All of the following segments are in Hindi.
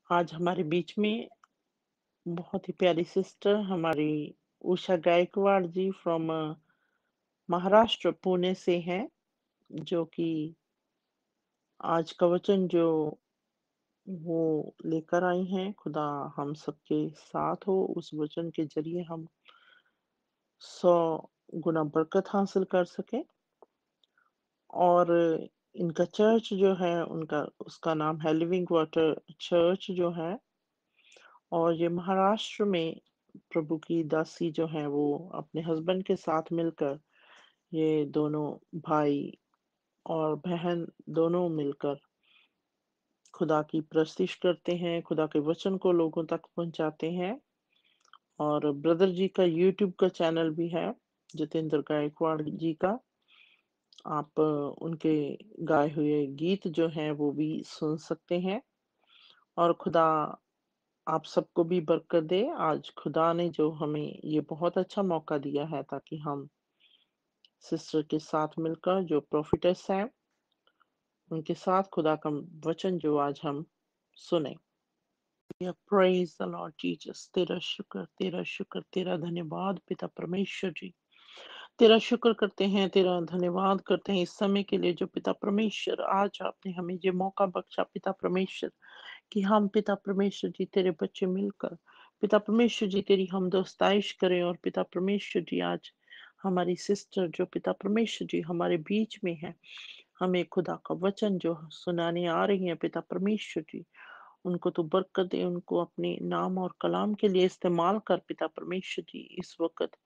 आज हमारे बीच में बहुत ही प्यारी सिस्टर हमारी उषा गायकवाड़ जी फ्रॉम महाराष्ट्र पुणे से हैं, जो कि आज का वचन जो वो लेकर आई हैं। खुदा हम सबके साथ हो, उस वचन के जरिए हम 100 गुना बरकत हासिल कर सकें। और इनका चर्च जो है उनका उसका नाम है लिविंग वाटर चर्च जो है। और ये महाराष्ट्र में प्रभु की दासी जो है वो अपने हस्बैंड के साथ मिलकर, ये दोनों भाई और बहन दोनों मिलकर खुदा की प्रस्तिश करते हैं, खुदा के वचन को लोगों तक पहुंचाते हैं। और ब्रदर जी का यूट्यूब का चैनल भी है, जितेंद्र गायकवाड़ जी का। आप उनके गाए हुए गीत जो हैं वो भी सुन सकते हैं। और खुदा आप सबको भी बरकत दे। आज खुदा ने जो हमें ये बहुत अच्छा मौका दिया है ताकि हम सिस्टर के साथ मिलकर जो प्रोफिटेस हैं उनके साथ खुदा का वचन जो आज हम सुने। Praise the Lord Jesus. तेरा शुक्र, तेरा धन्यवाद पिता परमेश्वर जी। तेरा शुक्र करते हैं, तेरा धन्यवाद करते हैं इस समय के लिए जो पिता परमेश्वर आज आपने हमें ये मौका बख्शा पिता परमेश्वर, कि हम पिता परमेश्वर जी तेरे बच्चे मिलकर पिता परमेश्वर जी तेरी हम दोस्ताइश करें। और पिता परमेश्वर जी आज हमारी सिस्टर जो पिता परमेश्वर जी हमारे बीच में है, हमें खुदा का वचन जो सुनाने आ रही है पिता परमेश्वर जी, उनको तो बरकत दे, उनको अपने नाम और कलाम के लिए इस्तेमाल कर पिता परमेश्वर जी। इस वक्त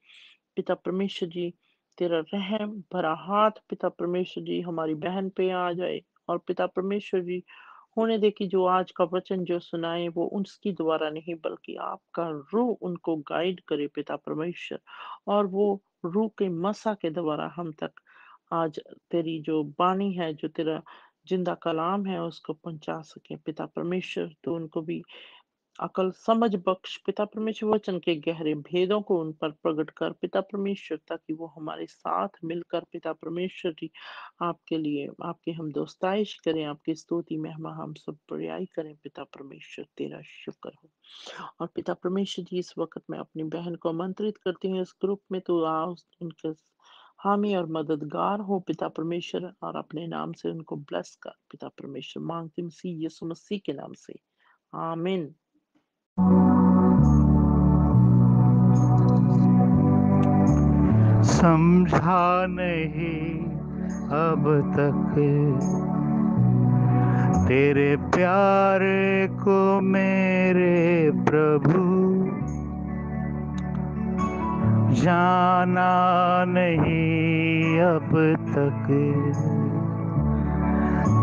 पिता परमेश्वर जी तेरा रहम भरा हाथ पिता परमेश्वर जी हमारी बहन पे आ जाए। और पिता परमेश्वर जी होने दे कि जो आज का वचन जो सुनाए वो उसकी द्वारा नहीं बल्कि आपका रूह उनको गाइड करे पिता परमेश्वर। और वो रूह के मसा के द्वारा हम तक आज तेरी जो बानी है, जो तेरा जिंदा कलाम है उसको पहुंचा सके पिता परमेश्वर। तो उनको भी अकल समझ बख्श पिता परमेश्वर, वचन के गहरे भेदों को उन पर प्रकट कर पिता परमेश्वर, ताकि वो हमारे साथ मिलकर पिता परमेश्वर जी आपके लिए आपकी हम दोस्ताइश करें, आपकी स्तुति महिमा हम सब बड़ाई करें पिता परमेश्वर। तेरा शुक्र हो। और पिता परमेश्वर जी इस वक्त मैं अपनी बहन को आमंत्रित करती हूँ इस ग्रुप में, तो आओ उनके हामी और मददगार हो पिता परमेश्वर, और अपने नाम से उनको ब्लेस कर पिता परमेश्वर। मांगती मसीह यीशु मसीह के नाम से, आमीन। समझा नहीं अब तक तेरे प्यार को मेरे प्रभु, जाना नहीं अब तक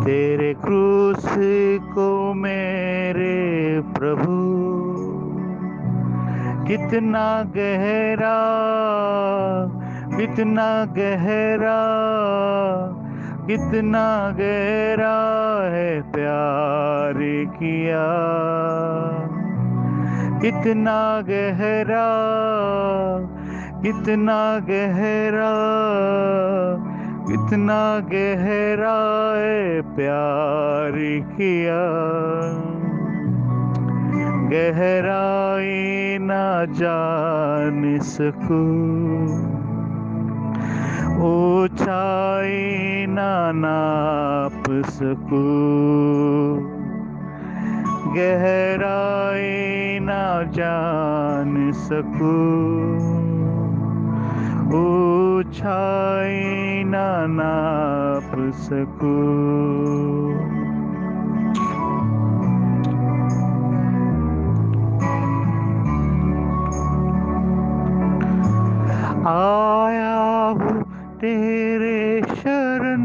तेरे क्रूस को मेरे प्रभु, कितना गहरा, कितना गहरा, कितना गहरा है प्यार किया, कितना गहरा, कितना गहरा, कितना गहरा है प्यार किया, गहराई ना जान सकूं, ऊंचाई ना नाप सकूं, गहराई ना जान सकूं, ऊंचाई ना नाप सकूं। आया हूँ तेरे शरण,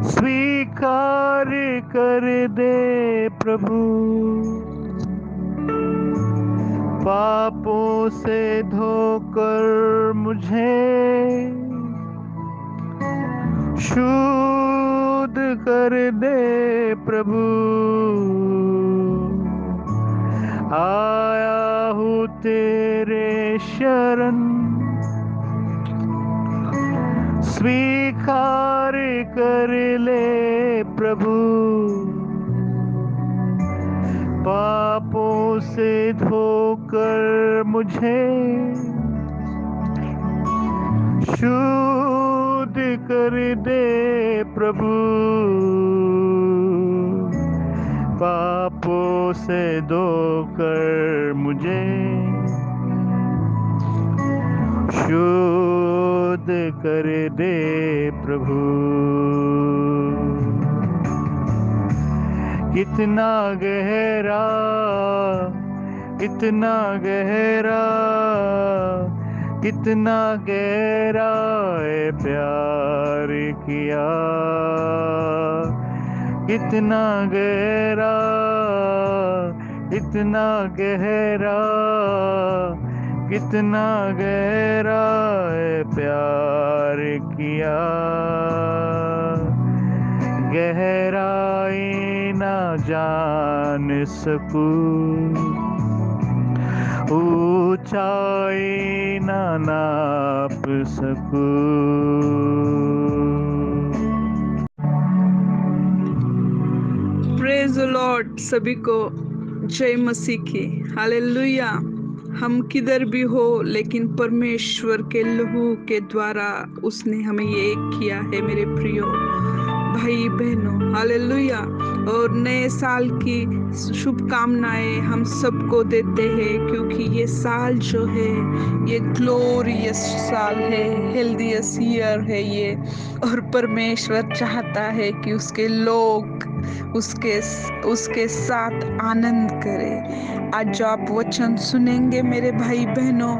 स्वीकार कर दे प्रभु, पापों से धोकर मुझे शुद्ध कर दे प्रभु, आया हूँ तेरे शरण, स्वीकार कर ले प्रभु, पापों से धोकर मुझे शुद्ध कर दे प्रभु। पापों से धोकर मुझे शुद्ध कर दे प्रभु। कितना गहरा, कितना गहरा, कितना गहरा है प्यार किया। कितना गहरा, कितना गहरा, कितना गहरा है प्यार किया। गहराई ना जान सकूं, ऊंचाई ना नाप सकूं। Praise the Lord. सभी को जय मसीह की। हालेलुया। हम किधर भी हो, लेकिन परमेश्वर के लहू के द्वारा उसने हमें ये एक किया है मेरे प्रियो भाई बहनों। हालेलुया। और नए साल की शुभकामनाएं हम सबको देते हैं, क्योंकि ये साल जो है ये ग्लोरियस साल है, हेल्दीएस्ट ईयर है ये। और परमेश्वर चाहता है कि उसके लोग उसके साथ आनंद करें। आज जो आप वचन सुनेंगे मेरे भाई बहनों,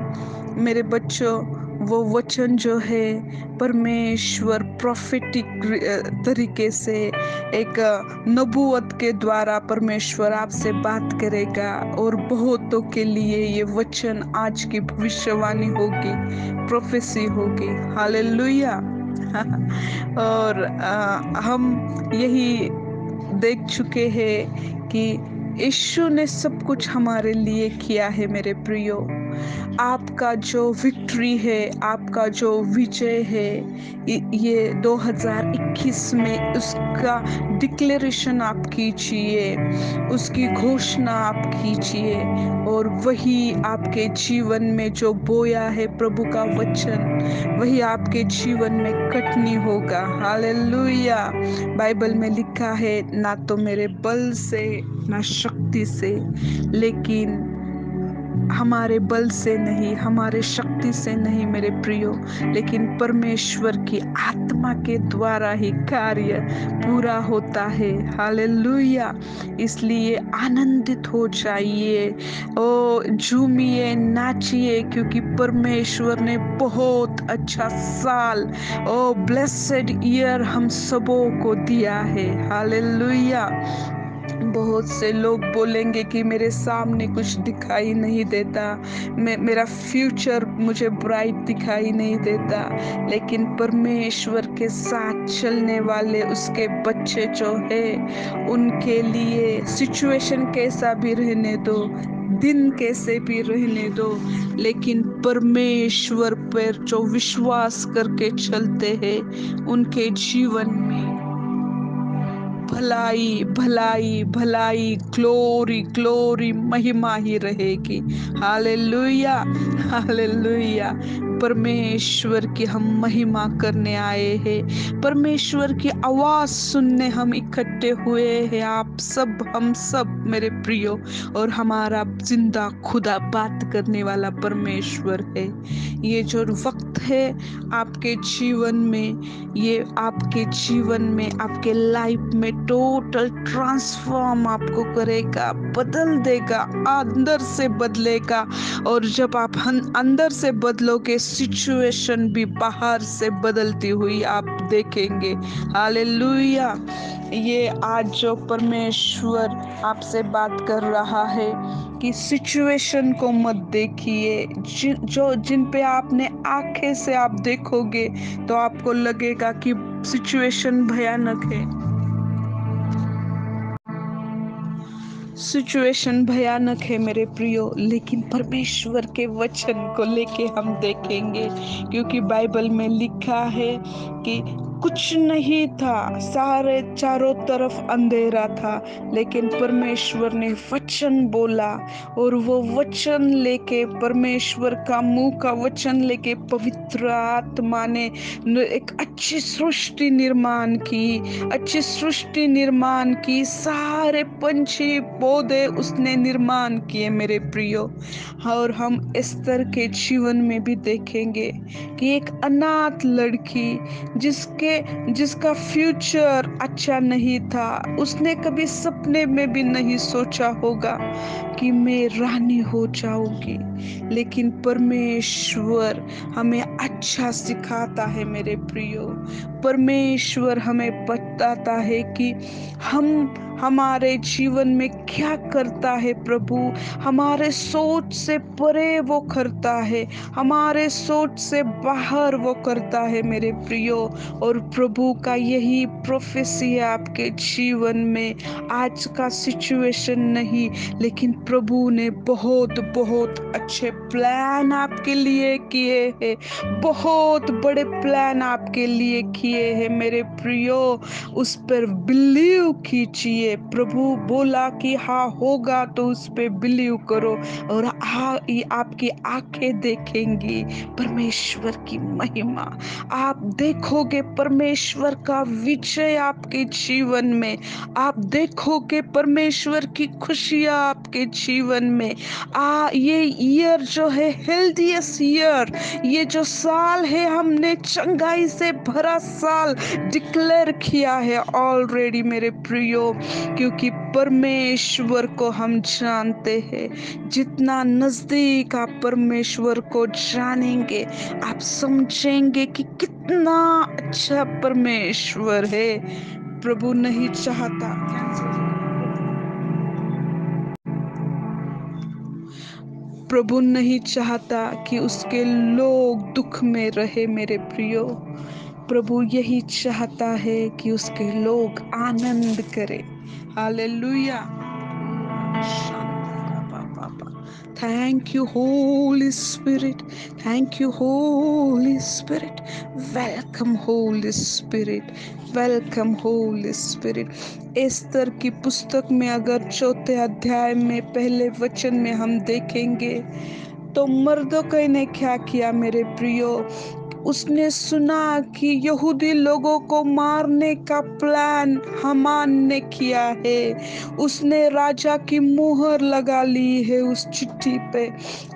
मेरे बच्चों, वो वचन जो है परमेश्वर प्रोफेटिक तरीके से एक नबूवत के द्वारा परमेश्वर आपसे बात करेगा। और बहुतों के लिए ये वचन आज की भविष्यवाणी होगी, प्रोफेसी होगी। हालेलुया। और हम यही देख चुके हैं कि यीशु ने सब कुछ हमारे लिए किया है मेरे प्रियो। आपका जो विक्ट्री है, आपका जो विजय है, ये 2021 में उसका डिक्लेरेशन आप कीजिए, उसकी घोषणा आप कीजिए। और वही आपके जीवन में जो बोया है प्रभु का वचन, वही आपके जीवन में कटनी होगा। हालेलुया। बाइबल में लिखा है, ना तो मेरे बल से ना शक्ति से, लेकिन हमारे बल से नहीं, हमारे शक्ति से नहीं मेरे प्रियो, लेकिन परमेश्वर की आत्मा के द्वारा ही कार्य पूरा होता है। हालेलुया। इसलिए आनंदित हो जाइए, ओ झूमिए, नाचिए, क्योंकि परमेश्वर ने बहुत अच्छा साल, ओ ब्लेसेड ईयर हम सबों को दिया है। हालेलुया। बहुत से लोग बोलेंगे कि मेरे सामने कुछ दिखाई नहीं देता, मेरा फ्यूचर मुझे ब्राइट दिखाई नहीं देता, लेकिन परमेश्वर के साथ चलने वाले उसके बच्चे जो है, उनके लिए सिचुएशन कैसा भी रहने दो, दिन कैसे भी रहने दो, लेकिन परमेश्वर पर जो विश्वास करके चलते हैं, उनके जीवन में भलाई भलाई भलाई, ग्लोरी ग्लोरी, महिमा ही रहेगी। हालेलुया। हालेलुया। परमेश्वर की हम महिमा करने आए हैं, परमेश्वर की आवाज सुनने हम इकट्ठे हुए हैं। आप सब, हम सब मेरे प्रियो, और हमारा जिंदा खुदा बात करने वाला परमेश्वर है। ये जो वक्त है आपके जीवन में, ये आपके जीवन में, आपके लाइफ में टोटल ट्रांसफॉर्म आपको करेगा, बदल देगा, अंदर से बदलेगा। और जब आप अंदर से बदलोगे, सिचुएशन भी बाहर से बदलती हुई आप देखेंगे। हालेलुया। ये आज जो परमेश्वर आपसे बात कर रहा है कि सिचुएशन को मत देखिए, जिन पे आपने आंखें से आप देखोगे तो आपको लगेगा कि सिचुएशन भयानक है, सिचुएशन भयानक है मेरे प्रियो, लेकिन परमेश्वर के वचन को लेके हम देखेंगे, क्योंकि बाइबल में लिखा है कि कुछ नहीं था, सारे चारों तरफ अंधेरा था, लेकिन परमेश्वर ने वचन बोला और वो वचन लेके, परमेश्वर का मुंह का वचन लेके पवित्र आत्मा ने एक अच्छी सृष्टि निर्माण की, अच्छी सृष्टि निर्माण की। सारे पंछी पौधे उसने निर्माण किए मेरे प्रियो। और हम एस्थर के जीवन में भी देखेंगे कि एक अनाथ लड़की जिसका फ्यूचर अच्छा नहीं था, उसने कभी सपने में भी नहीं सोचा होगा कि मैं रानी हो जाऊंगी, लेकिन परमेश्वर हमें अच्छा सिखाता है मेरे प्रियो। परमेश्वर हमें बताता है कि हमारे जीवन में क्या करता है प्रभु। हमारे सोच से परे वो करता है, हमारे सोच से बाहर वो करता है मेरे प्रियो। और प्रभु का यही प्रोफेसी है आपके जीवन में। आज का सिचुएशन नहीं, लेकिन प्रभु ने बहुत बहुत अच्छे प्लान आपके लिए किए हैं, बहुत बड़े प्लान आपके लिए किए हैं मेरे प्रियो। उस पर बिलीव कीजिए। प्रभु बोला कि हाँ होगा, तो उस पे बिलीव करो और आपकी आंखें देखेंगी परमेश्वर की महिमा। आप देखोगे परमेश्वर का विजय आपके जीवन में, आप देखोगे परमेश्वर की खुशियां आपके जीवन में। ये ईयर जो है हेल्थीएस्ट ईयर, ये जो साल है हमने चंगाई से भरा साल डिक्लेयर किया है ऑलरेडी मेरे प्रियो, क्योंकि परमेश्वर को हम जानते हैं। जितना नजदीक आप परमेश्वर को जानेंगे, आप समझेंगे कि कितना अच्छा परमेश्वर है। प्रभु नहीं चाहता, प्रभु नहीं चाहता कि उसके लोग दुख में रहे मेरे प्रियो। प्रभु यही चाहता है कि उसके लोग आनंद करें। Hallelujah. Thank you, Holy Spirit. Thank you, Holy Spirit. Welcome, Holy Spirit. Welcome, Holy Spirit. Esther की पुस्तक में अगर 4 अध्याय में पहले वचन में हम देखेंगे तो मर्दोकै ने क्या किया मेरे प्रियो। उसने सुना कि यहूदी लोगों को मारने का प्लान हामान ने किया है। उसने राजा की मुहर लगा ली है उस चिट्ठी पे,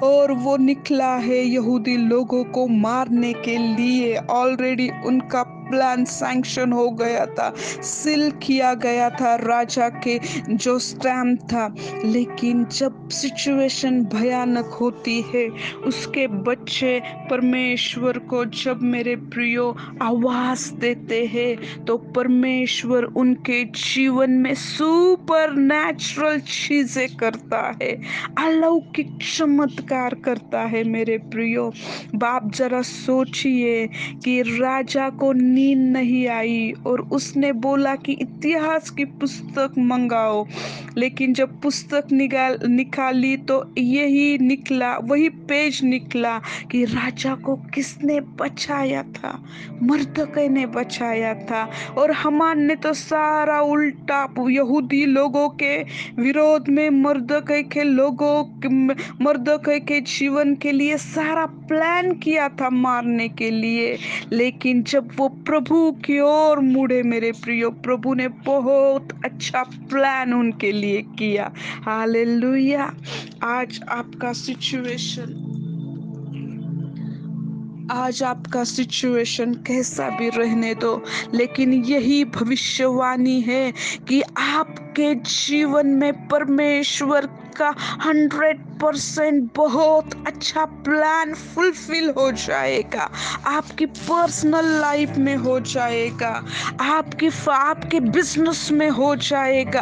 और वो निकला है यहूदी लोगों को मारने के लिए। ऑलरेडी उनका प्लान सैंक्शन हो गया था, सील किया गया था राजा के जो स्टैम्प था। लेकिन जब सिचुएशन भयानक होती है, उसके बच्चे परमेश्वर को जब मेरे प्रियो आवाज देते हैं, तो परमेश्वर उनके जीवन में सुपर नेचुरल चीजें करता है, अलौकिक चमत्कार करता है मेरे प्रियो। बाप जरा सोचिए कि राजा को नींद नहीं आई और उसने बोला कि इतिहास की पुस्तक मंगाओ, लेकिन जब पुस्तक निकाली तो यही निकला, वही पेज निकला कि राजा को किसने बचाया था, मर्दकै ने बचाया था। और हामान ने तो सारा उल्टा यहूदी लोगों के विरोध में मर्दकै के जीवन के लिए सारा प्लान किया था मारने के लिए। लेकिन जब वो प्रभु की ओर मुड़े मेरे प्रियो, प्रभु ने बहुत अच्छा प्लान उनके लिए किया। हालेलुया। आज आपका सिचुएशन कैसा भी रहने दो, लेकिन यही भविष्यवाणी है कि आपके जीवन में परमेश्वर का 100% बहुत अच्छा प्लान फुलफिल हो जाएगा। आपकी पर्सनल लाइफ में हो जाएगा, आपके बिजनेस में हो जाएगा,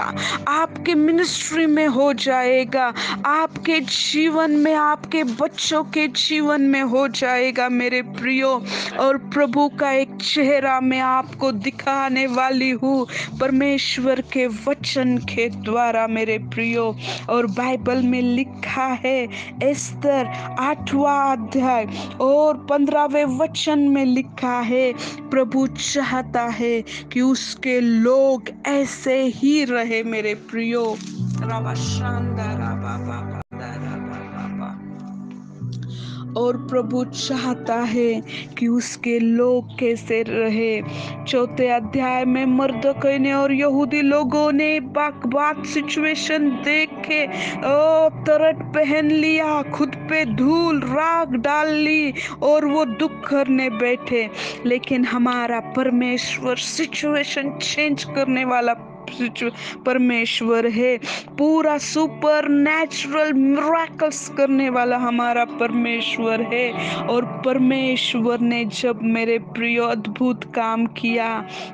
आपके मिनिस्ट्री में हो जाएगा, आपके जीवन में, आपके बच्चों के जीवन में हो जाएगा मेरे प्रियो। और प्रभु का एक चेहरा मैं आपको दिखाने वाली हूँ परमेश्वर के वचन के द्वारा मेरे प्रियो। और बाइबल में लिखा है एस्तर 8वां अध्याय और 15वें वचन में लिखा है, प्रभु चाहता है कि उसके लोग ऐसे ही रहे मेरे प्रियो। राबा शांदा राबा बाबा राबा बाबा। और प्रभु चाहता है कि उसके लोग कैसे रहे। 4 अध्याय में मर्दोकै ने और यहूदी लोगों ने बात सिचुएशन देख के तरट पहन लिया, खुद पे धूल राख डाल ली और वो दुख करने बैठे। लेकिन हमारा परमेश्वर सिचुएशन चेंज करने वाला परमेश्वर है, पूरा सुपर नेचुरल मिरेकल्स करने वाला हमारा परमेश्वर है। और परमेश्वर ने जब मेरे प्रिय अद्भुत काम किया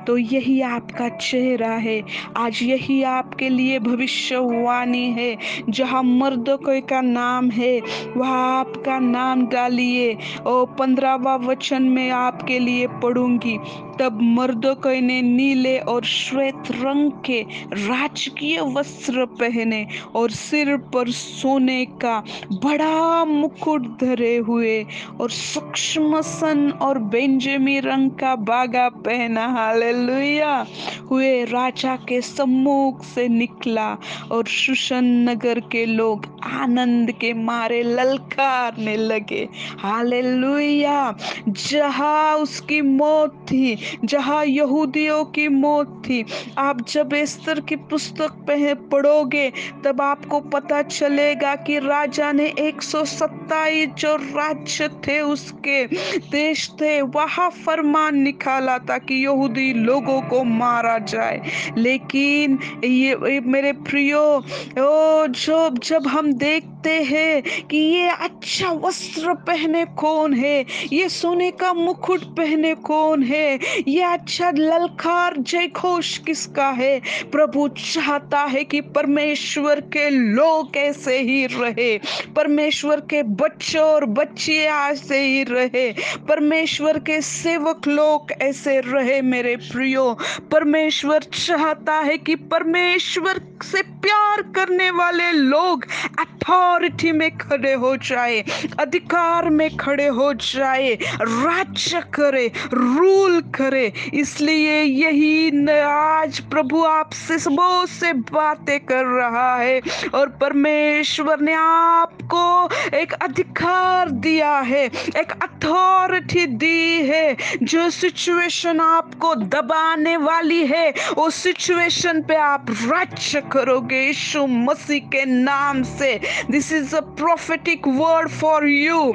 तो यही आपका चेहरा है। आज यही आपके लिए भविष्यवाणी है। जहाँ मर्दोकै का नाम है वहाँ आपका नाम डालिए। और 15वां वचन में आपके लिए पढ़ूंगी। तब मर्दोकै ने नीले और श्वेत रंग के राजकीय वस्त्र पहने और सिर पर सोने का बड़ा मुकुट धरे हुए और सूक्ष्म सन और बेंजमी रंग का बागा पहना, हालेलुया, हुए राजा के सम्मुख से निकला। और शुशन नगर के लोग आनंद के मारे ललकारने लगे, हालेलुया। जहाँ उसकी मौत थी, जहाँ यहूदियों की मौत थी, आप जब एस्तर की पुस्तक पढ़ोगे तब आपको पता चलेगा कि राजा ने 127 जो राज्य थे उसके देश थे वहां फरमान निकाला था कि यहूदी लोगों को मारा जाए। लेकिन ये मेरे प्रियो, जब हम देखते हैं कि ये अच्छा वस्त्र पहने कौन है, ये सोने का मुकुट पहने कौन है, ये अच्छा ललकार जय घोष किसका है। प्रभु चाहता है कि परमेश्वर के लोग ऐसे ही रहे, परमेश्वर के बच्चे और बच्चियां ऐसे ही रहे, परमेश्वर के सेवक लोग ऐसे रहे मेरे प्रियो। परमेश्वर चाहता है कि परमेश्वर से प्यार करने वाले लोग अथॉरिटी में खड़े हो जाए, अधिकार में खड़े हो जाए, राज्य करे, रूल करे। इसलिए यही आज प्रभु आपसे बहुत से बातें कर रहा है और परमेश्वर ने आपको एक अधिकार दिया है, एक अथॉरिटी दी है। जो सिचुएशन आपको दबाने वाली है उस सिचुएशन पे आप राज्य करोगे यीशु मसीह के नाम से। This is a prophetic word for you.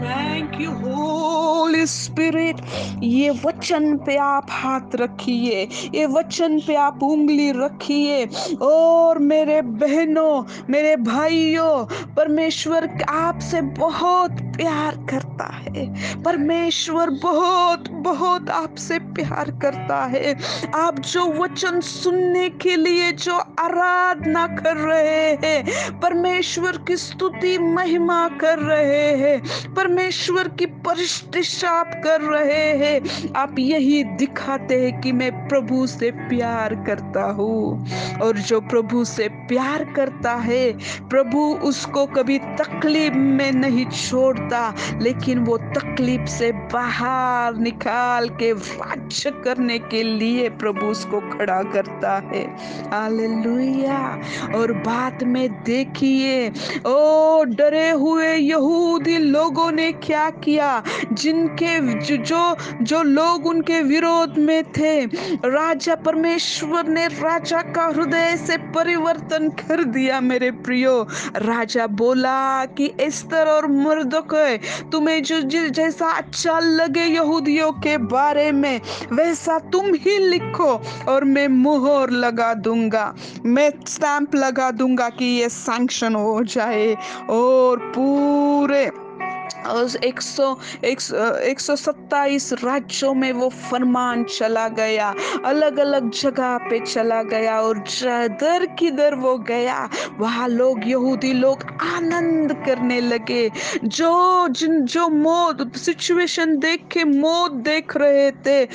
Thank you holy spirit. ये वचन पे आप हाथ रखिए, ये वचन पे आप उंगली रखिए। और मेरे बहनों, मेरे भाइयों, परमेश्वर आपसे बहुत प्यार करता है। परमेश्वर बहुत बहुत आपसे प्यार करता है। आप जो वचन सुनने के लिए जो आराधना कर रहे हैं, परमेश्वर की स्तुति महिमा कर रहे हैं, परमेश्वर की प्रतिष्ठा आप कर रहे हैं, आप यही दिखाते हैं कि मैं प्रभु से प्यार करता हूँ। और जो प्रभु से प्यार करता है प्रभु उसको कभी तकलीफ में नहीं छोड़ता, लेकिन वो तकलीफ से बाहर निकाल के राज्य करने के लिए प्रभु उसको खड़ा करता है, हालेलुया। और बाद में देखिए, ओ डरे हुए यहूदी लोगों ने क्या किया, जिनके जो लोग उनके विरोध में थे, राजा परमेश्वर ने राजा का हृदय से परिवर्तन कर दिया मेरे प्रियो। राजा बोला कि एस्तर और मर्दोकै, तुम्हें जो जैसा अच्छा लगे यहूदियों के बारे में वैसा तुम ही लिखो और मैं मुहर लगा दूंगा, मैं स्टैंप लगा दूंगा कि ये सैंक्शन हो जाए। और पूरे और 127 राज्यों में वो फरमान चला गया, अलग अलग जगह पे चला गया, और दर किधर वो गया वहाँ लोग, यहूदी लोग आनंद करने लगे। जो मौत सिचुएशन देख के मौत देख रहे थे,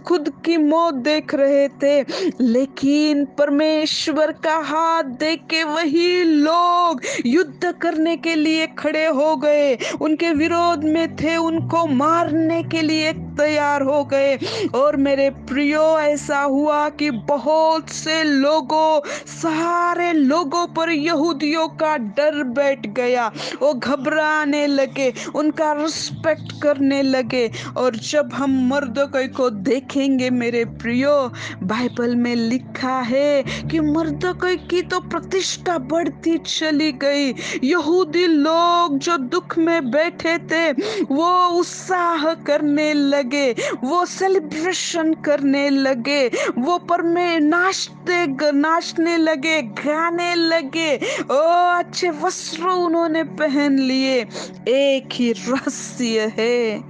खुद की मौत देख रहे थे, लेकिन परमेश्वर का हाथ देख के वही लोग युद्ध करने के लिए खड़े हो गए, उनके विरोध में थे, उनको मारने के लिए तैयार हो गए। और मेरे प्रियो, ऐसा हुआ कि बहुत से लोगों, सारे लोगों पर यहूदियों का डर बैठ गया, वो घबराने लगे, उनका रिस्पेक्ट करने लगे। और जब हम मर्दोकै को देखेंगे मेरे प्रियो, बाइबल में लिखा है कि मर्दोकै की तो प्रतिष्ठा बढ़ती चली गई। यहूदी लोग जो दुख में बैठे थे वो उत्साह करने लगे, वो सेलिब्रेशन करने लगे, वो पर में नाचने लगे, गाने लगे, ओ अच्छे वस्त्र उन्होंने पहन लिए। एक ही रहस्य है,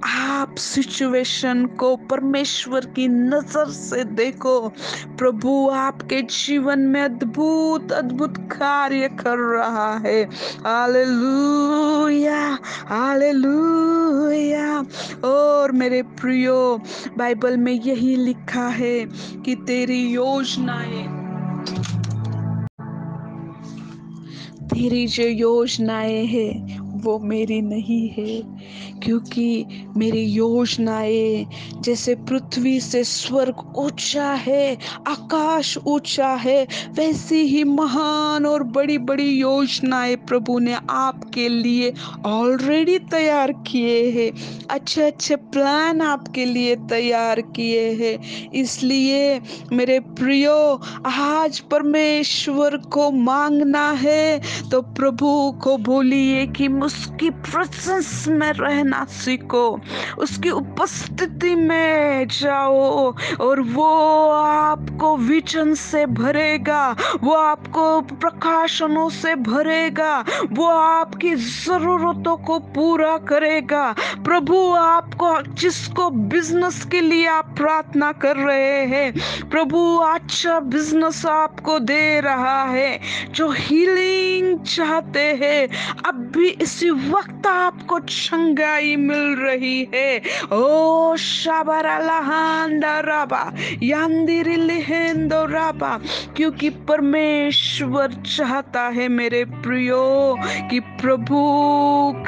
आप सिचुएशन को परमेश्वर की नजर से देखो, प्रभु आपके जीवन में अद्भुत अद्भुत कार्य कर रहा है। Hallelujah, hallelujah. और मेरे प्रियो, बाइबल में यही लिखा है कि तेरी जो योजनाएं हैं वो मेरी नहीं है, क्योंकि मेरी योजनाएं जैसे पृथ्वी से स्वर्ग ऊंचा है, आकाश ऊंचा है, वैसी ही महान और बड़ी बड़ी योजनाएं प्रभु ने आपके लिए ऑलरेडी तैयार किए हैं। अच्छे अच्छे प्लान आपके लिए तैयार किए हैं। इसलिए मेरे प्रियो, आज परमेश्वर को मांगना है तो प्रभु को बोलिए कि उसकी प्रेजेंस में रहना सीखो, उसकी उपस्थिति में जाओ, और वो आपको विजन से भरेगा, वो आपको प्रकाशनों से भरेगा, वो आपकी जरूरतों को पूरा करेगा। प्रभु आपको, जिसको बिजनेस के लिए आप प्रार्थना कर रहे हैं, प्रभु अच्छा बिजनेस आपको दे रहा है। जो हीलिंग चाहते हैं, अब भी इसी वक्त आपको चंगाई मिल रही है। ओ शाबरालाहांडराबा यांदिरिलिहेंदोराबा, क्योंकि परमेश्वर चाहता है मेरे प्रियो कि प्रभु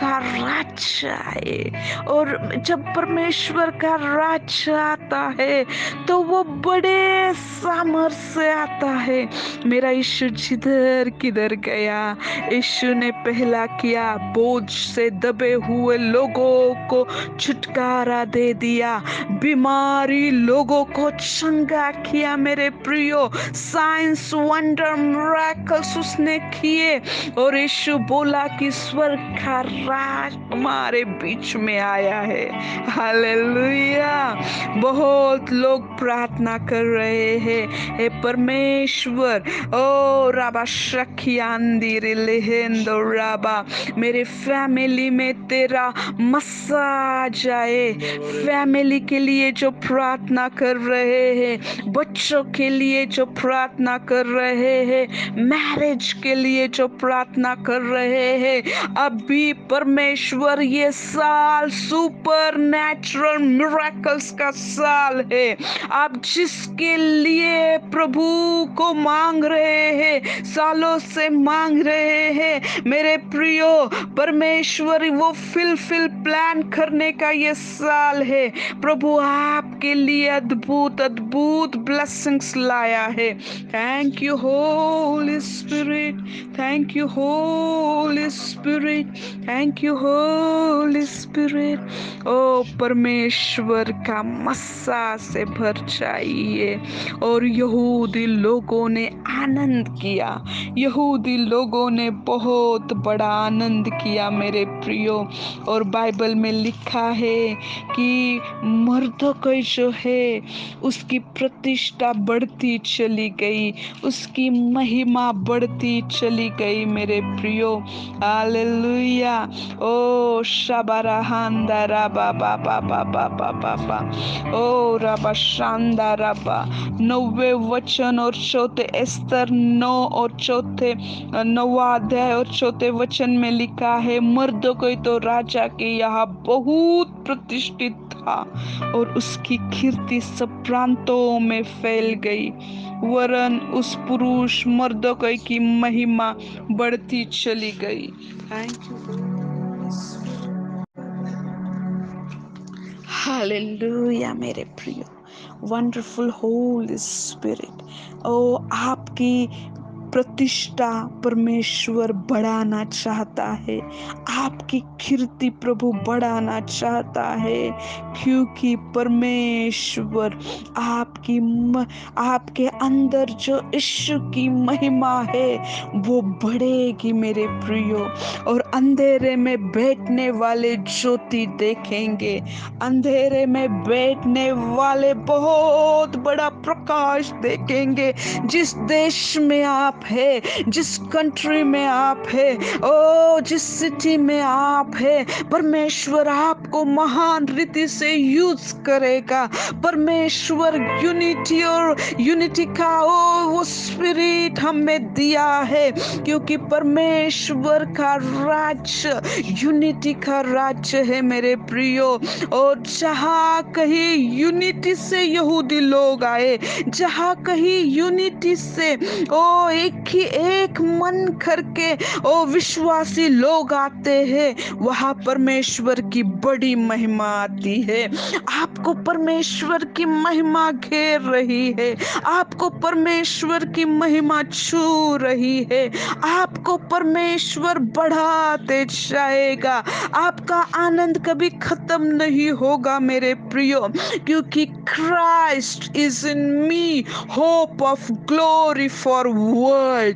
का राज आए, और जब परमेश्वर का राज आता है तो वो बड़े सामर्थ से आता है। मेरा यीशु जिधर किधर गया, यीशु ने पहला किया, बोझ से दबे हुए लोगों को छुटकारा दे दिया, बीमारी लोगों को चंगा किया। मेरे प्रियो, साइंस, वंडर, मिरेकल्स उसने किए, और यीशु बोला कि स्वर्ग का राज हमारे बीच में आया है। हालेलुया। बहुत लोग प्रार्थना कर रहे हैं, हे परमेश्वर, ओ राबा शकियांदिरिलेहेंदो राबा, मेरे फैमिली में तेरा मस्सा आ जाए। फैमिली के लिए जो प्रार्थना कर रहे हैं, बच्चों के लिए जो प्रार्थना कर रहे हैं, मैरिज के लिए जो प्रार्थना कर रहे हैं, अभी परमेश्वर ये साल सुपर नेचुरल मिरेकल्स का साल है। आप जिसके लिए प्रभु को मांग रहे हैं, सालों से मांग रहे हैं, मेरे प्रियो, परमेश्वर वो फिल प्लान करने का ये साल है। प्रभु आपके लिए अद्भुत अद्भुत ब्लेसिंग्स लाया है। Thank you holy spirit, thank you holy spirit, thank you holy spirit. ओ परमेश्वर का मस्सा से भर जाइए। और यहूदी लोगों ने आनंद किया। यहूदी लोगों ने बहुत बड़ा आनंद किया मेरे प्रियो। और बाइबल में लिखा है कि मर्दोकै जो है उसकी प्रतिष्ठा बढ़ती चली गई, उसकी महिमा बढ़ती चली गई मेरे प्रियो। हालेलुया। ओ शबरहांदा रबा बाबा बाबा बाबा बा, ओ रबा शांदा रबा। 90 वचन और चौथे एस्तर 9 और चौथे 9वां अध्याय और चौथे वचन में लिखा है, मर्दोकै तो राजा के यहाँ बहुत प्रतिष्ठित था और उसकी कीर्ति सब प्रांतों में फैल गई, वरन उस पुरुष मर्दोकै की महिमा बढ़ती चली गई। Thank you. हालेलुया मेरे प्रियो। Wonderful Holi spirit. ओ आपकी प्रतिष्ठा परमेश्वर बढ़ाना चाहता है, आपकी कीर्ति प्रभु बढ़ाना चाहता है, क्योंकि परमेश्वर आपके अंदर जो यीशु की महिमा है वो बढ़ेगी मेरे प्रियो। और अंधेरे में बैठने वाले ज्योति देखेंगे, अंधेरे में बैठने वाले बहुत बड़ा प्रकाश देखेंगे। जिस देश में आप है, जिस कंट्री में आप है, ओ जिस सिटी में आप है, परमेश्वर आपको महान रीति से यूज करेगा। परमेश्वर यूनिटी का वो स्पिरिट हमें दिया है, क्योंकि परमेश्वर का राज्य यूनिटी का राज्य है मेरे प्रियो। और जहाँ कहीं यूनिटी से यहूदी लोग आए, जहाँ कहीं यूनिटी से ओ एक मन करके ओ विश्वासी लोग आते हैं, वहाँ परमेश्वर की बड़ी महिमा आती है। आपको परमेश्वर की महिमा घेर रही है, आपको परमेश्वर की महिमा छू रही है, आपको परमेश्वर बढ़ाते जाएगा। आपका आनंद कभी खत्म नहीं होगा मेरे प्रियो, क्योंकि Christ is in me, hope of glory for world.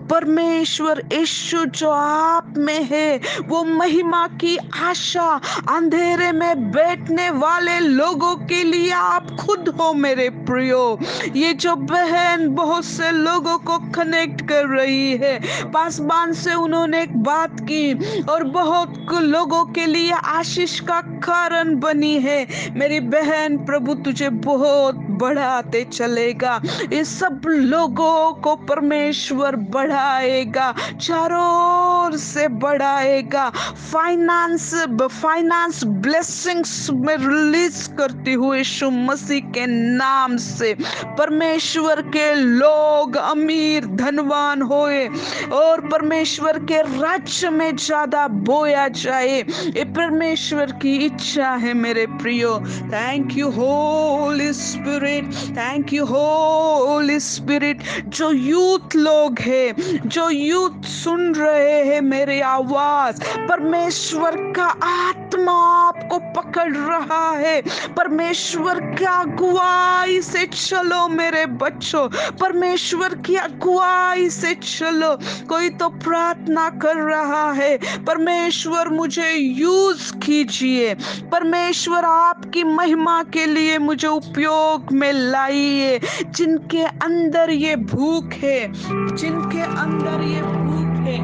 परमेश्वर यीशु जो आप में है वो महिमा की आशा अंधेरे में बैठने वाले लोगों के लिए आप खुद हो मेरे प्रियो। ये जो बहन बहुत से लोगों को कनेक्ट कर रही है, पासबान से उन्होंने एक बात की और बहुत लोगों के लिए आशीष का कारण बनी है। मेरी बहन, प्रभु तुझे बहुत बढ़ाते चलेगा, इस सब लोगों को परमेश्वर बढ़ाएगा, चारों ओर से बढ़ाएगा। फाइनेंस ब्लेसिंग्स में रिलीज करती हुई यीशु मसीह के नाम से परमेश्वर के लोग अमीर धनवान होए और परमेश्वर के राज्य में ज्यादा बोया जाए, ये परमेश्वर की इच्छा है मेरे प्रियो। Thank you holy spirit, thank you holy spirit. जो यूथ लोग हैं, जो यूथ सुन रहे हैं मेरी आवाज, परमेश्वर का आत्मा आपको पकड़ रहा है। परमेश्वर की अगुवाई से चलो मेरे बच्चों, परमेश्वर की अगुवाई से चलो। कोई तो प्रार्थना कर रहा है, परमेश्वर मुझे यूज कीजिए, परमेश्वर आपकी महिमा के लिए मुझे उपयोग में लाइए। जिनके अंदर ये भूख है, जिनके अंदर ये भूख है,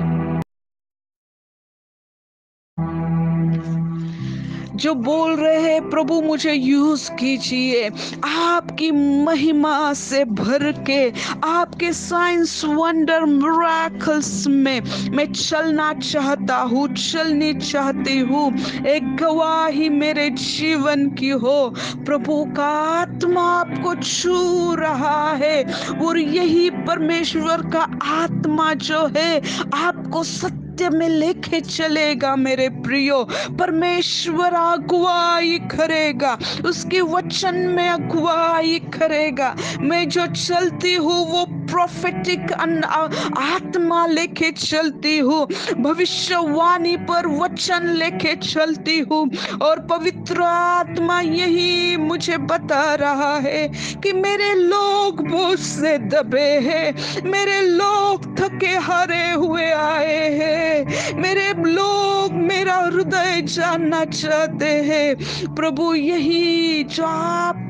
जो बोल रहे हैं प्रभु मुझे यूज कीजिए, आपकी महिमा से भर के आपके साइंस वंडर मिरेकल्स में मैं चलना चाहता हूँ, चलनी चाहती हूँ। एक गवाही मेरे जीवन की हो, प्रभु का आत्मा आपको छू रहा है और यही परमेश्वर का आत्मा जो है आपको सत्य सत्य में लेके चलेगा मेरे प्रियो। परमेश्वर अगुवाई करेगा, उसके वचन में अगुवाई करेगा। मैं जो चलती हूँ वो प्रोफेटिक आत्मा लेके चलती हूँ, भविष्यवाणी पर वचन लेके चलती हूँ, और पवित्र आत्मा यही मुझे बता रहा है कि मेरे लोग बोझ से दबे हैं, मेरे लोग थके हारे हुए आए हैं, मेरे लोग मेरा हृदय जानना चाहते हैं। प्रभु यही जो आप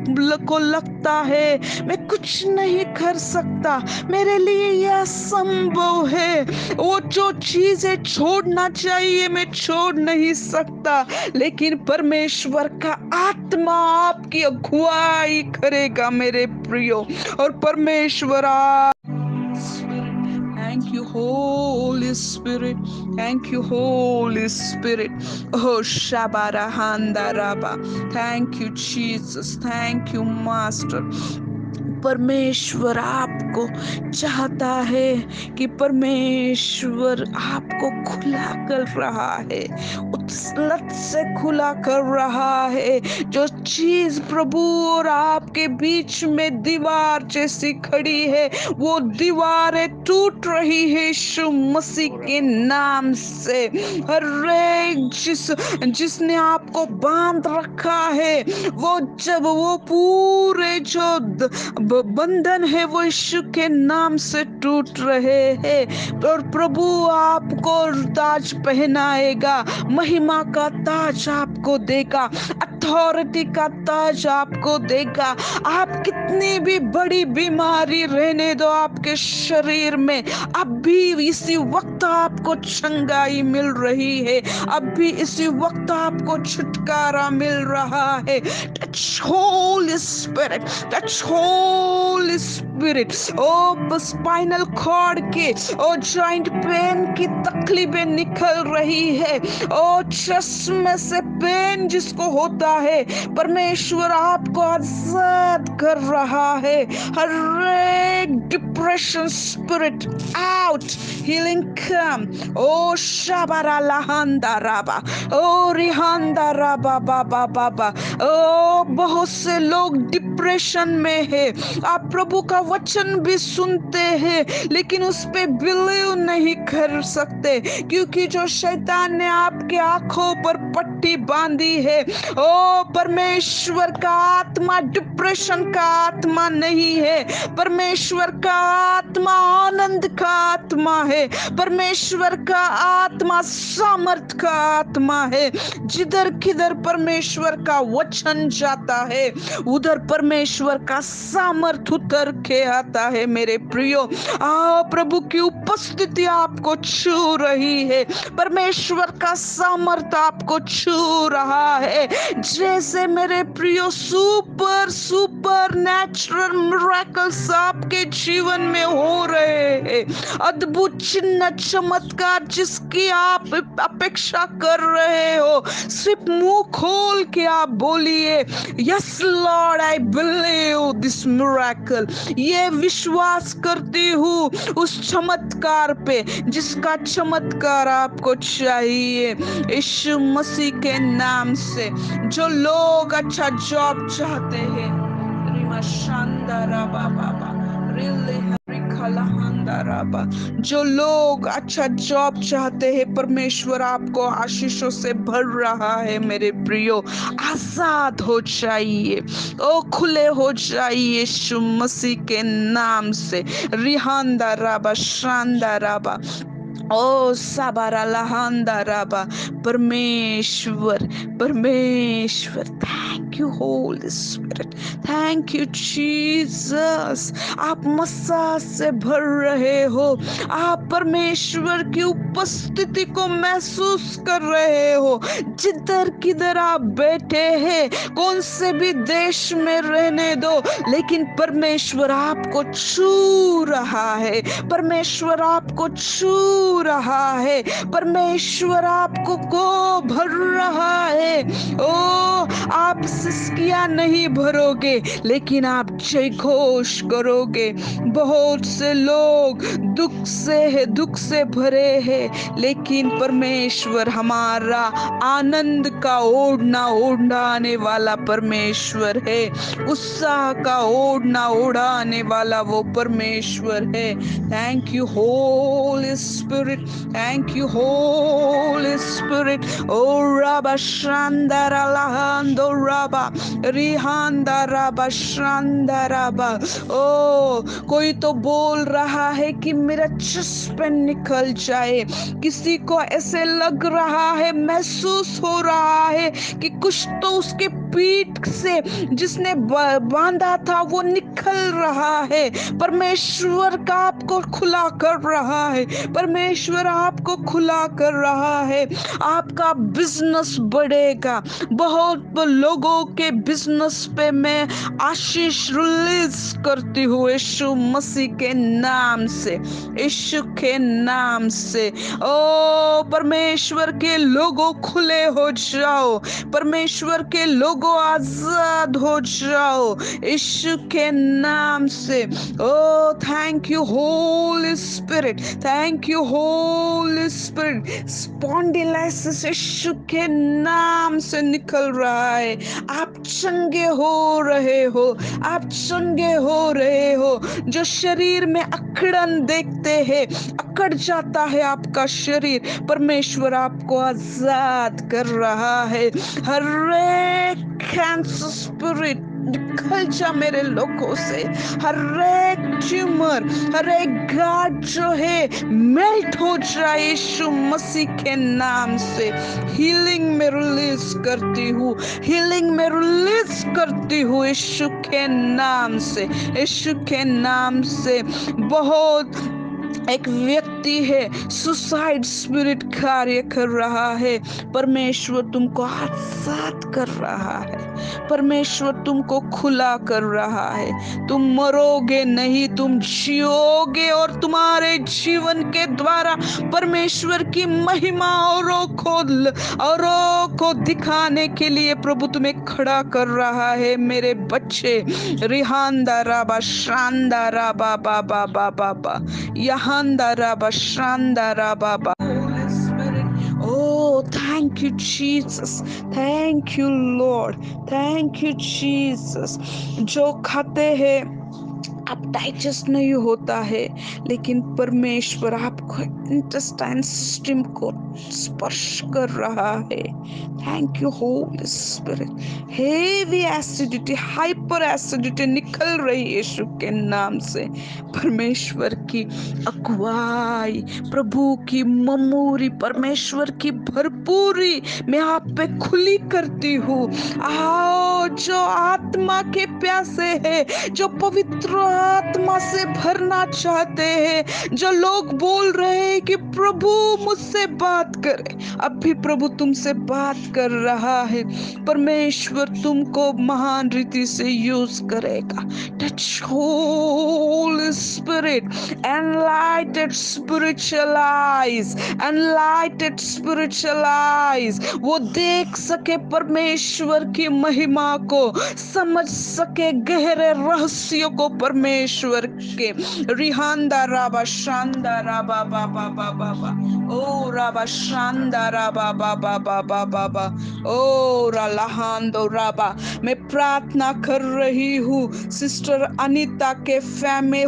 को लगता है मैं कुछ नहीं कर सकता, मेरे लिए यह असंभव है, वो जो चीजें छोड़ना चाहिए मैं छोड़ नहीं सकता, लेकिन परमेश्वर का आत्मा आपकी अगुवाई करेगा मेरे प्रियो। और परमेश्वर Thank you, Holy Spirit. Thank you, Holy Spirit. Oh, Shabarahanda Rabba. Thank you, Jesus. Thank you, Master. परमेश्वर आपको चाहता है कि परमेश्वर आपको खुला कर रहा है, उत्सलत से खुला कर रहा है। जो चीज प्रभु और आपके बीच में दीवार जैसी खड़ी है, वो दीवारें टूट रही है यीशु मसीह के नाम से। हर एक जिसने आपको बांध रखा है, वो जब वो पूरे जो बंधन है वो यीशु के नाम से टूट रहे हैं। और प्रभु आपको ताज पहनाएगा, महिमा का ताज आपको देगा, अथॉरिटी का ताज आपको देगा। आप कितनी भी बड़ी बीमारी रहने दो आपके शरीर में, अभी इसी वक्त आपको चंगाई मिल रही है, अभी इसी वक्त आपको छुटकारा मिल रहा है। Touch holy spirit, touch holy spirit. ओ स्पाइनल कॉर्ड के ओ जॉइंट पेन की तकलीफें निकल रही है, ओ चेस्ट में से पेन जिसको होता है, परमेश्वर आपको आजाद कर रहा है। हर एक डिप्रेशन स्पिरिट आउट, हीलिंग कम। ओ शाबारा लहंदा राबा, ओ रिहांदा राबा बाबा बाबा। ओ बहुत से लोग डिप्रेशन में है, आप प्रभु का वचन भी सुनते हैं लेकिन उस पे बिलीव नहीं कर सकते, क्योंकि जो शैतान ने आपके आंखों पर पट्टी बांधी है। ओ परमेश्वर का आत्मा डिप्रेशन का आत्मा नहीं है, परमेश्वर का आत्मा आनंद का आत्मा है, परमेश्वर का आत्मा सामर्थ का आत्मा है। जिधर किधर परमेश्वर का वचन जाता है, उधर परमेश्वर का सामर्थ उतर के आता है मेरे प्रियो। प्रभु की उपस्थिति आपको छू रही है, परमेश्वर का सामर्थ आपको छू रहा है। जैसे मेरे प्रियो सुपर नेचुरल मिरेकल्स आपके जीवन में हो रहे हैं, अद्भुत चिन्ह चमत्कार जिसकी आप अपेक्षा कर रहे हो, सिर्फ मुंह खोल के आप बोलिए, yes Lord I believe this miracle. ये विश्वास करती हूँ उस चमत्कार पे जिसका चमत्कार आपको चाहिए, यीशु मसीह के नाम से। जो लोग अच्छा जॉब चाहते हैं, जो लोग अच्छा जॉब चाहते हैं, परमेश्वर आपको आशीषों से भर रहा है मेरे प्रियो। आजाद हो जाइए, ओ खुले हो जाइए यीशु मसीह के नाम से। रिहांदा राबा शांदा राबा, ओ साबारा लहांदा राबा। परमेश्वर thank you holy spirit, thank you Jesus. आप मसाज से भर रहे हो, आप परमेश्वर की उपस्थिति को महसूस कर रहे हो। जिधर किधर आप बैठे हैं, कौन से भी देश में रहने दो, लेकिन परमेश्वर आपको छू रहा है, परमेश्वर आपको छू रहा है, परमेश्वर आपको को भर रहा है। ओ आपसे सिसकियां नहीं भरोगे, लेकिन आप जय घोष करोगे। बहुत से लोग दुख से भरे हैं, लेकिन परमेश्वर हमारा आनंद का ओढ़ना ओढ़ाने वाला परमेश्वर है, उत्साह का ओढ़ना ओढ़ाने वाला वो परमेश्वर है। Thank you holy spirit, thank you holy spirit. ओ राबा शांदारा लहांदो राबा रिहांदा राबा शांदा राबा। ओ कोई तो बोल रहा है कि मेरा चस्प निकल जाए, किसी को ऐसे लग रहा है, महसूस हो रहा है कि कुछ तो उसके पीठ से जिसने बांधा था वो निकल रहा है। परमेश्वर का आपको खुला कर रहा है, परमेश्वर आपको खुला कर रहा है। आपका बिजनेस बढ़ेगा। बहुत लोगों के बिजनेस पे मैं आशीष रिलीज करती हूँ यीशु मसीह के नाम से, यीशु के नाम से। ओ परमेश्वर के लोगों खुले हो जाओ, परमेश्वर के लोगों आजाद हो जाओ यीशु के नाम से। ओ thank you holy spirit, thank you holy spirit. Spondylitis Yeshu के नाम से निकल रहा है। आप चंगे हो रहे हो, आप चंगे हो रहे हो। जो शरीर में अकड़न देखते हैं, अकड़ जाता है आपका शरीर, परमेश्वर आपको आजाद कर रहा है। हर एक कैंसर स्पिरिट निकल जा मेरे लोगों से। हर एक ट्यूमर, हर एक गांठ जो है मेल्ट हो जाए यीशु मसीह के नाम से। हीलिंग में रिलीज करती हूँ, हीलिंग में रिलीज करती हूँ यीशु के नाम से, यीशु के नाम से। बहुत एक व्यक्ति है, सुसाइड स्पिरिट कार्य कर रहा है, परमेश्वर तुमको आजाद कर रहा है, परमेश्वर तुमको खुला कर रहा है। तुम मरोगे नहीं, तुम जियोगे, और तुम्हारे जीवन के द्वारा परमेश्वर की महिमा औरों को दिखाने के लिए प्रभु तुम्हें खड़ा कर रहा है। मेरे बच्चे रिहांदा राबा शांदा राबा बाबा बाबा बा यहांदा राबा शांदा राबा बा। Oh, thank you, Jesus. Thank you, Lord. Thank you, Jesus. जो खाते हैं आप डाइजेस्ट नहीं होता है, लेकिन परमेश्वर आपको इंटेस्टाइन सिस्टम को स्पर्श कर रहा है। Thank you holy spirit. Heavy acidity, hyper acidity निकल रही है यीशु के नाम से। परमेश्वर की अगुवाई, प्रभु की ममूरी, परमेश्वर की भरपूरी मैं आप पे खुली करती हूँ। आओ जो आत्मा के प्यासे है, जो पवित्र आत्मा से भरना चाहते हैं, जो लोग बोल रहे हैं कि प्रभु मुझसे बात करे, अभी प्रभु तुमसे बात कर रहा है। परमेश्वर तुमको महान रीति से यूज करेगा। Touch holy spirit, एनलाइटेड spiritual eyes, एनलाइटेड spiritual eyes, वो देख सके परमेश्वर की महिमा को, समझ सके गहरे रहस्यों को परमेश्वर के। रिहांदा राबा शांदा राबा बाबा बाबा बा, ओ राबा शांदा राबा बाबा बाबा बाबा, ओ रालाहांदो राबा। मैं प्रार्थना कर रही हूँ सिस्टर अनीता के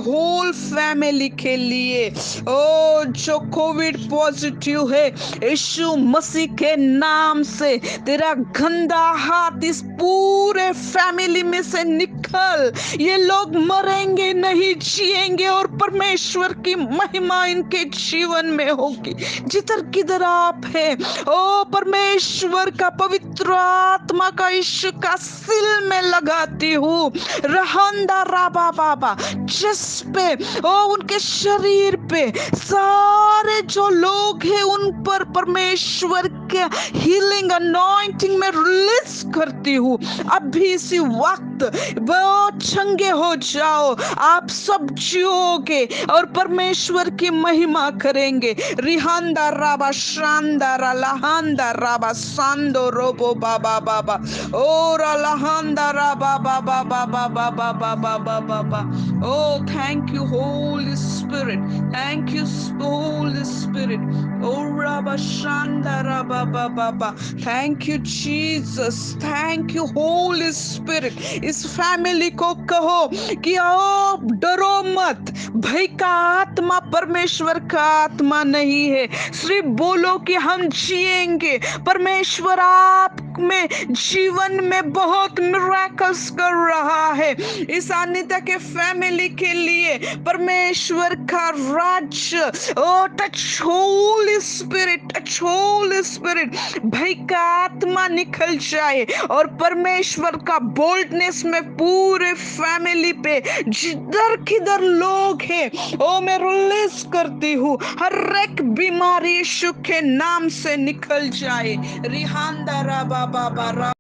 होल फैमिली के लिए। ओ जो कोविड पॉजिटिव है, यीशु मसीह के नाम से तेरा गंदा हाथ इस पूरे फैमिली में से निकल। ये लोग मरेंगे नहीं, जिएंगे, और परमेश्वर की महिमा इनके जीवन में होगी जिधर किधर आप है। ओ परमेश्वर का पवित्र आत्मा का यीशु का सिल में लगाती हूँ। रहंदा राबा बाबा, जिस पे ओ उनके शरीर पे सारे जो लोग हैं उन पर परमेश्वर के हीलिंग अनॉइंटिंग में रिलीज करती हूँ। अभी इसी वक्त विरुद्ध बहुत चंगे हो जाओ। आप सब जियोगे और परमेश्वर की महिमा करेंगे। रिहांदा राबा शांदारा लहांदा राबा सांदो रोबो बाबा बाबा ओरा लहांदा राबा बाबा बाबा बाबा बाबा बाबा। Oh, thank you, Holy Spirit. Thank you, Holy Spirit. Oh, Rabba Shanda Rabba Baba. Thank you, Jesus. Thank you, Holy Spirit. इस फैमिली को कहो कि आओ डरो मत, भय का आत्मा परमेश्वर का आत्मा नहीं है। सिर्फ बोलो कि हम जिएंगे। परमेश्वर आप में जीवन में बहुत मिरेकल्स कर रहा है। इस अनिता के फैमिली के लिए परमेश्वर का राज्य, ओ touch holy spirit, touch holy spirit, भय का आत्मा निकल जाए और परमेश्वर का बोल्डनेस में पूरे फैमिली पे जिधर किधर लोग हैं, ओ मैं रिलीज करती हूँ, हर एक बीमारी यीशु के नाम से निकल जाए। रिहांदा राबा बाबा रा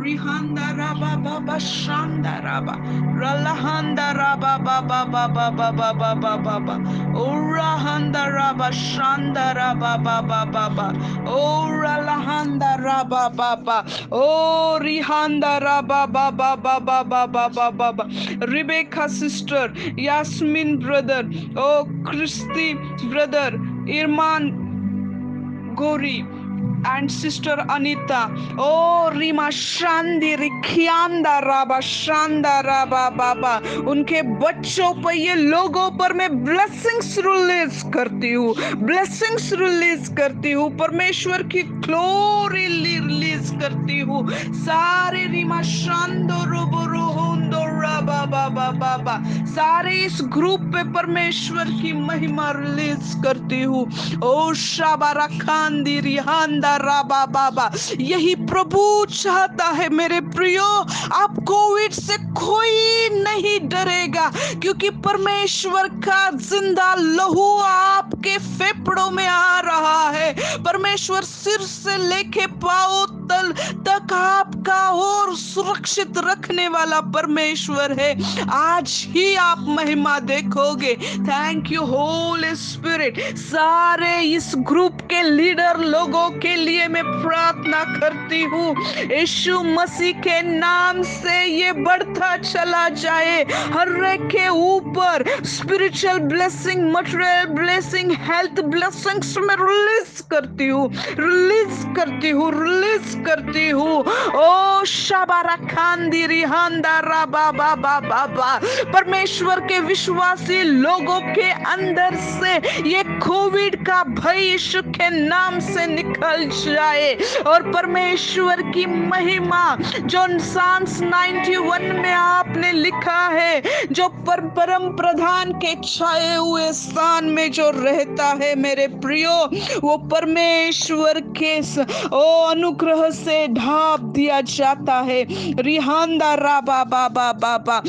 Rihanda raba baba shanda raba ralahanda raba baba baba baba baba baba orahanda raba shanda raba baba baba oralahanda raba baba oh rihanda raba baba baba baba baba Rebecca sister, Yasmin brother, oh Christy brother, Irman Gori and sister Anita, oh Rima Shandi Rikhianda Raba Shanda Raba Baba, उनके बच्चों पर, ये लोगों पर मैं ब्लेसिंग्स रिलीज करती हूँ, ब्लेसिंग्स रिलीज करती हूँ, परमेश्वर की ग्लोरी रिलीज करती हूँ। सारे रिमा शांदो रोबो रोहोंदो राबा बाबा बाबा, सारे इस ग्रुप पे परमेश्वर की महिमा रिलीज करती हूँ। ओ शाबा रखांदी रिहांदा राबा बाबा, यही प्रभु चाहता है मेरे प्रियो। आप कोविड से कोई नहीं डरेगा, क्योंकि परमेश्वर का जिंदा लहू आपके फेफड़ों में आ रहा है। परमेश्वर सिर से लेके पांव तल तक आपका और सुरक्षित रखने वाला परमेश्वर है। आज ही आप महिमा देखोगे। Thank you holy spirit. सारे इस ग्रुप के लीडर लोगों के लिए मैं प्रार्थना करती हूँ, यीशु मसीह के नाम से ये बढ़ता चला जाए। हर एक के ऊपर spiritual blessing, material blessing, health blessings में रिलीज करती हूँ, रिलीज करती हूँ, रिलीज करती हूँ। ओ शाबारा खांदी रिहांदा राबा बाबा बाबा, परमेश्वर के विश्वासी लोगों के अंदर से ये कोविड का भय यीशु के नाम से निकल जाए और परमेश्वर की महिमा जो साम्स 91 में आपने लिखा है, जो परम प्रधान के छाए हुए स्थान में जो रहता है मेरे प्रियो, वो परमेश्वर के अनुग्रह से ढांप दिया जाता है। रिहांदा राबा बाबा बाबा,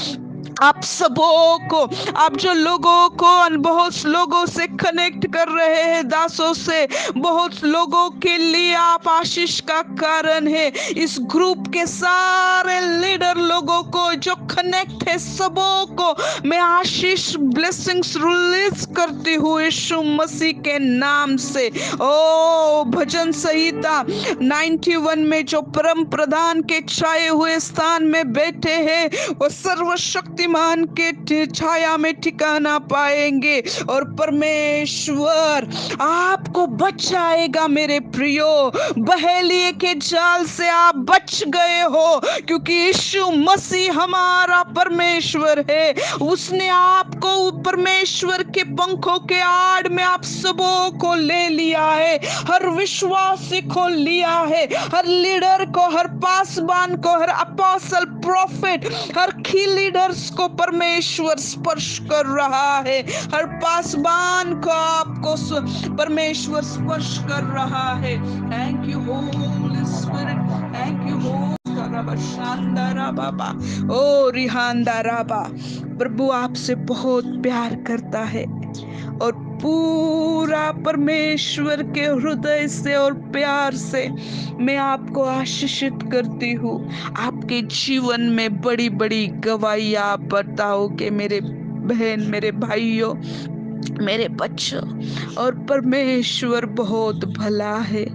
आप सबों को, आप जो लोगों को, बहुत लोगों से कनेक्ट कर रहे हैं, दासों से, बहुत लोगों के लिए आप आशीष का कारण है। इस ग्रुप के सारे लीडर लोगों को जो कनेक्ट है, सबों को मैं आशीष ब्लेसिंग्स रिलीज करती हूँ यीशु मसीह के नाम से। ओ भजन संहिता 91 में जो परम प्रधान के छाए हुए स्थान में बैठे हैं, वो सर्वशक्तिमान के छाया में ठिकाना पाएंगे और परमेश्वर आपको बचाएगा मेरे प्रियो। बहेलिए के जाल से आप बच गए हो, क्योंकि यीशु मसीह हमारा परमेश्वर है। उसने आपको परमेश्वर के पंखों के आड़ में आप सबों को ले लिया है, हर विश्वासी को लिया है, हर लीडर को, हर पासवान को, हर अपोस्टल, प्रॉफिट, हर की लीडर्स को परमेश्वर स्पर्श कर रहा है। हर पासवान को आपको परमेश्वर स्पर्श कर रहा है। Thank you holy spirit, thank you बाबा। ओ रिहांदा राबा, प्रभु आपसे बहुत प्यार करता है और पूरा परमेश्वर के हृदय से और प्यार से मैं आपको आशीषित करती हूँ। आपके जीवन में बड़ी बड़ी गवाही आप बताओगे मेरे बहन, मेरे भाइयों, मेरे बच्चों। और परमेश्वर बहुत भला है।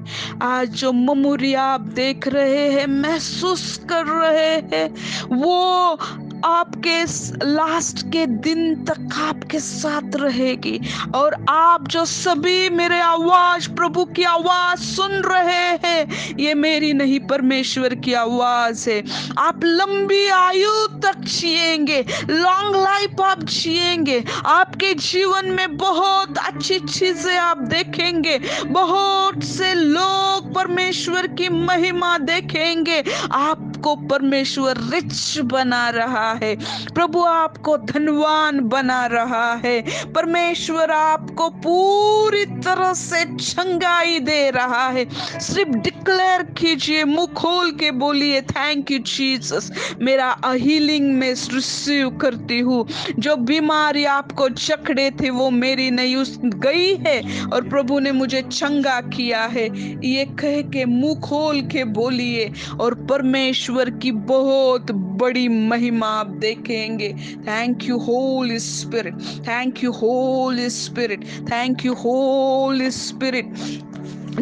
आज जो मेमोरी आप देख रहे हैं, महसूस कर रहे हैं, वो आपके लास्ट के दिन तक आपके साथ रहेगी। और आप जो सभी मेरे आवाज, प्रभु की आवाज सुन रहे हैं, ये मेरी नहीं, परमेश्वर की आवाज है। आप लंबी आयु तक जिएंगे, लॉन्ग लाइफ आप जिएंगे। आपके जीवन में बहुत अच्छी चीजें आप देखेंगे। बहुत से लोग परमेश्वर की महिमा देखेंगे। आपको परमेश्वर रिच बना रहा है। प्रभु आपको धनवान बना रहा है। परमेश्वर आपको पूरी तरह से चंगाई दे रहा है। सिर्फ डिक्लेयर कीजिए, मुंह खोल के बोलिए, थैंक यू जीसस, मेरा हीलिंग में रिसीव करती हूँ। जो बीमारी आपको जकड़े थे वो मेरी नहीं, उस गई है और प्रभु ने मुझे चंगा किया है। ये कह के मुंह खोल के बोलिए और परमेश्वर की बहुत बड़ी महिमा आप देखेंगे। Thank you holy spirit, thank you holy spirit, thank you holy spirit.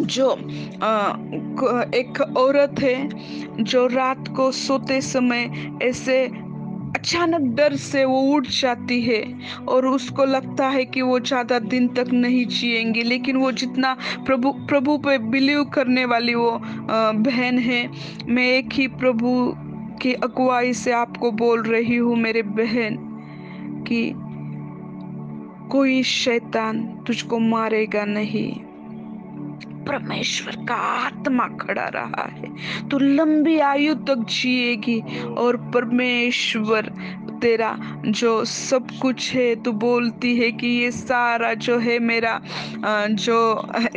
जो एक औरत है जो रात को सोते समय ऐसे अचानक डर से वो उठ जाती है और उसको लगता है कि वो ज्यादा दिन तक नहीं जिएंगी, लेकिन वो जितना प्रभु पे बिलीव करने वाली वो बहन है। मैं एक ही प्रभु की अगुवाई से आपको बोल रही हूँ मेरे बहन कि कोई शैतान तुझको मारेगा नहीं। परमेश्वर का आत्मा खड़ा रहा है। तू लंबी आयु तक जिएगी और परमेश्वर तेरा जो सब कुछ है, तू बोलती है कि ये सारा जो है मेरा जो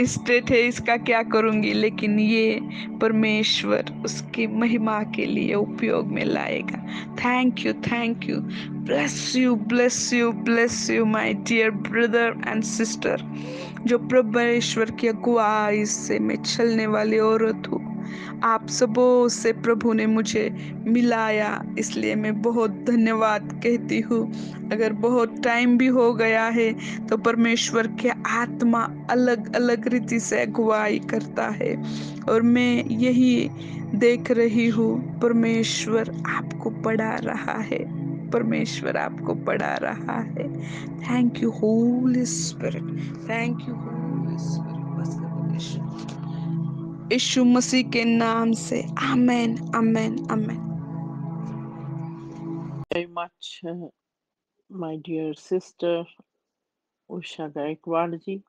स्टेट है इसका क्या करूंगी, लेकिन ये परमेश्वर उसकी महिमा के लिए उपयोग में लाएगा। Thank you, thank you. Bless you, bless you, bless you my dear brother and sister. जो परमेश्वर की अगुवाई से मैं चलने वाली औरत हूँ। आप सबों से प्रभु ने मुझे मिलाया, इसलिए मैं बहुत धन्यवाद कहती हूँ। अगर बहुत टाइम भी हो गया है तो परमेश्वर के आत्मा अलग अलग रीति से अगुवाई करता है और मैं यही देख रही हूँ। परमेश्वर आपको पढ़ा रहा है, परमेश्वर आपको पढ़ा रहा है। Thank you holy spirit, thank you holy spirit. बस यीशु मसीह के नाम से आमेन, आमेन, आमेन। Very much, my dear sister Usha Gaekwad जी।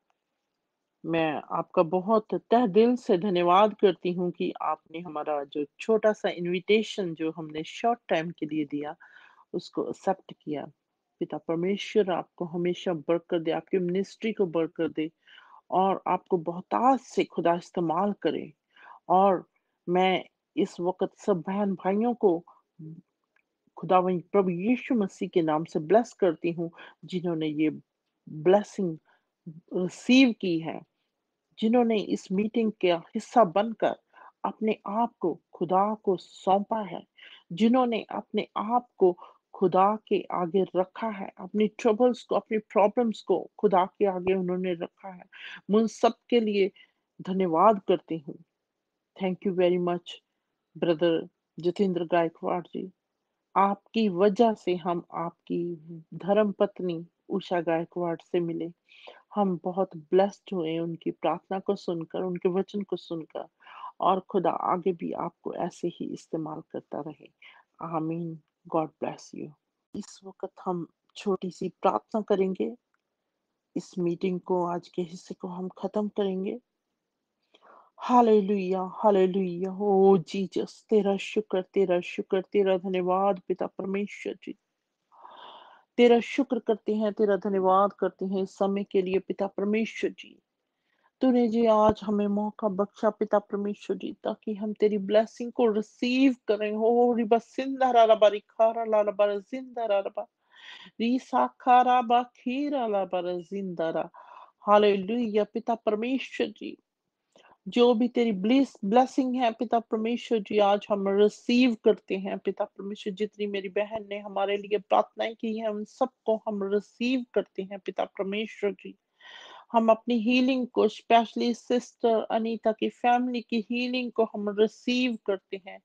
मैं आपका बहुत तहे दिल से धन्यवाद करती हूँ कि आपने हमारा जो छोटा-सा इन्विटेशन जो हमने शॉर्ट टाइम के लिए दिया, उसको एक्सेप्ट किया। पिता परमेश्वर आपको हमेशा बरकत दे, आपकी मिनिस्ट्री को बरकत दे और आपको बहुतायत से खुदा इस्तेमाल करे। और मैं इस वक़्त सब बहन-भाइयों को खुदावंद प्रभु यीशु मसीह के नाम से ब्लेस करती हूँ, जिन्होंने ये ब्लेसिंग रिसीव की है, जिन्होंने इस मीटिंग का हिस्सा बनकर अपने आप को खुदा को सौंपा है, जिन्होंने अपने आप को खुदा के आगे रखा है, अपनी ट्रबल्स को, अपनी प्रॉब्लम्स को खुदा के आगे उन्होंने रखा है। मैं उन सब के लिए धन्यवाद करती हूँ। Thank you very much brother Jitendra Gaikwad ji. आपकी वजह से हम आपकी धर्मपत्नी उषा गायकवाड़ से मिले। हम बहुत ब्लेस्ड हुए उनकी प्रार्थना को सुनकर, उनके वचन को सुनकर और खुदा आगे भी आपको ऐसे ही इस्तेमाल करता रहे। आमीन। God bless you. इस वक़्त हम छोटी-सी प्रार्थना करेंगे। इस मीटिंग को, आज के हिस्से को हम ख़त्म करेंगे। Hallelujah, hallelujah. ओह जीसस, तेरा शुक्र, तेरा धन्यवाद पिता परमेश्वर जी। तेरा शुक्र करते हैं, तेरा धन्यवाद करते हैं इस समय के लिए पिता परमेश्वर जी। तूने जी आज हमें मौका बख्शा पिता परमेश्वर जी, ताकि हम तेरी ब्लेसिंग को रिसीव करें। हो रिबा सिंधा रा रबा रिखारा ला रबा जिंदा रा रबा रीसा खारा बा खीरा ला बा जिंदा रा। हालेलुया पिता परमेश्वर जी, जो भी तेरी ब्लेसिंग है पिता परमेश्वर जी, आज हम रिसीव करते हैं पिता परमेश्वर। जितनी मेरी बहन ने हमारे लिए प्रार्थनाएं की हैं उन सबको हम रिसीव करते हैं पिता परमेश्वर जी। हम अपनी हीलिंग को, स्पेशली सिस्टर अनीता की फैमिली की हीलिंग को हम रिसीव करते हैं।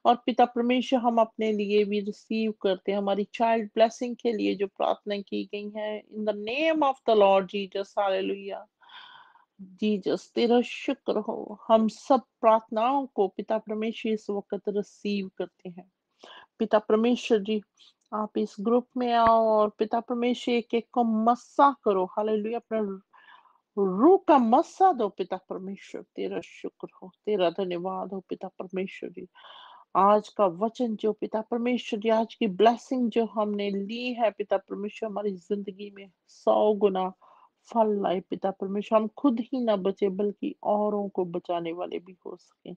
और पिता परमेश्वर हम अपने लिए भी रिसीव करते हैं, हमारी चाइल्ड ब्लेसिंग के लिए जो प्रार्थना की गई है, in the name of the Lord Jesus, hallelujah. Jesus तेरा शुक्र हो। हम सब प्रार्थनाओं को पिता परमेश्वर इस वक्त रिसीव करते हैं। पिता परमेश्वर जी, आप इस ग्रुप में आओ और पिता परमेश्वर एक एक को मस्सा करो, हालेलुया। अपना रूह का मस्सा दो पिता परमेश्वर। तेरा शुक्र हो, तेरा धन्यवाद हो पिता परमेश्वर जी। आज का वचन जो पिता परमेश्वर जी, आज की ब्लेसिंग जो हमने ली है पिता परमेश्वर, हमारी जिंदगी में 100 गुना फल लाए पिता परमेश्वर। हम खुद ही ना बचे बल्कि औरों को बचाने वाले भी हो सके।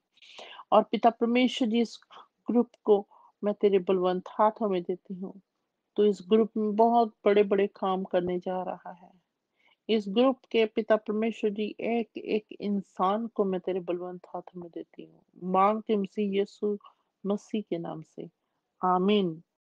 और पिता परमेश्वर जी, इस ग्रुप को मैं तेरे बलवंत हाथों में देती हूँ। तो इस ग्रुप में बहुत बड़े बड़े काम करने जा रहा है। इस ग्रुप के पिता परमेश्वर जी, एक एक इंसान को मैं तेरे बलवंत हाथों में देती हूँ, मांगती हूँ मसीह यीशु मसीह के नाम से, आमीन।